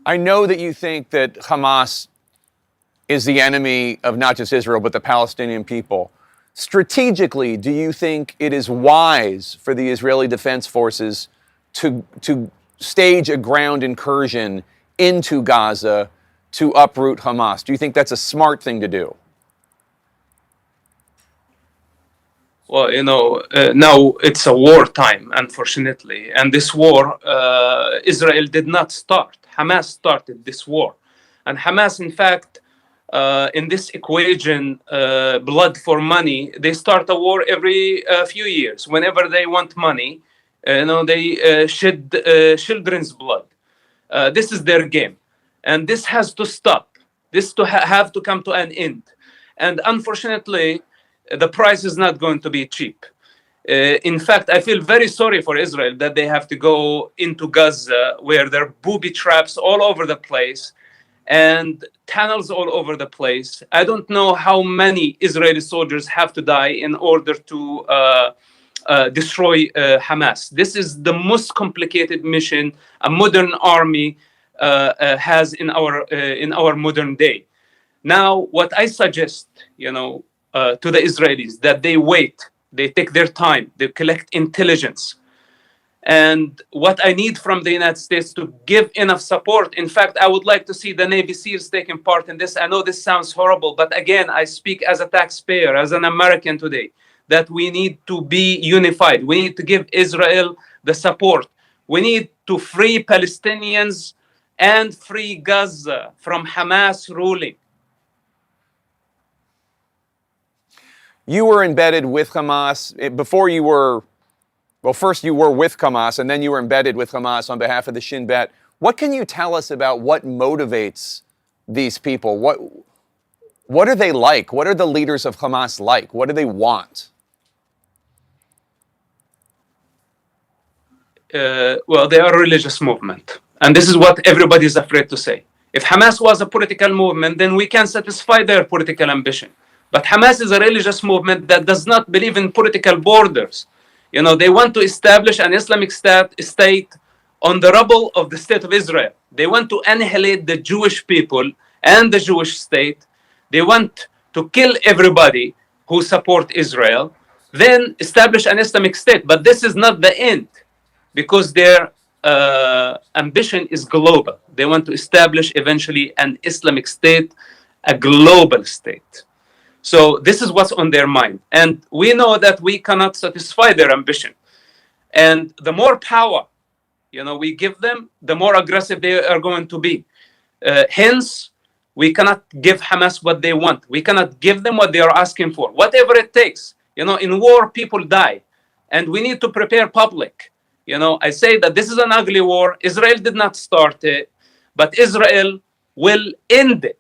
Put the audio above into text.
I know that you think that Hamas is the enemy of not just Israel, but the Palestinian people. Strategically, do you think it is wise for the Israeli Defense Forces to stage a ground incursion into Gaza to uproot Hamas? Do you think that's a smart thing to do? Well, now it's a wartime, unfortunately. And this war, Israel did not start. Hamas started this war. And Hamas, in fact, in this equation, blood for money, they start a war every few years. Whenever they want money, they shed children's blood. This is their game. And this has to stop. This have to come to an end. And unfortunately, the price is not going to be cheap. In fact, I feel very sorry for Israel that they have to go into Gaza, where there are booby traps all over the place and tunnels all over the place. I don't know how many Israeli soldiers have to die in order to destroy Hamas. This is the most complicated mission a modern army has in our modern day. Now, what I suggest, to the Israelis, that they wait, they take their time, they collect intelligence. And what I need from the United States to give enough support. In fact, I would like to see the Navy SEALs taking part in this. I know this sounds horrible, but again, I speak as a taxpayer, as an American today, that we need to be unified. We need to give Israel the support. We need to free Palestinians and free Gaza from Hamas ruling. You were embedded with Hamas before you were, well, first you were with Hamas and then you were embedded with Hamas on behalf of the Shin Bet. What can you tell us about what motivates these people? What are they like? What are the leaders of Hamas like? What do they want? Well, they are a religious movement. And this is what everybody is afraid to say. If Hamas was a political movement, then we can satisfy their political ambition. But Hamas is a religious movement that does not believe in political borders. They want to establish an Islamic state on the rubble of the state of Israel. They want to annihilate the Jewish people and the Jewish state. They want to kill everybody who support Israel, then establish an Islamic state. But this is not the end, because their ambition is global. They want to establish eventually an Islamic state, a global state. So this is what's on their mind. And we know that we cannot satisfy their ambition. And the more power, we give them, the more aggressive they are going to be. Hence, we cannot give Hamas what they want. We cannot give them what they are asking for. Whatever it takes. In war, people die. And we need to prepare public. I say that this is an ugly war. Israel did not start it, but Israel will end it.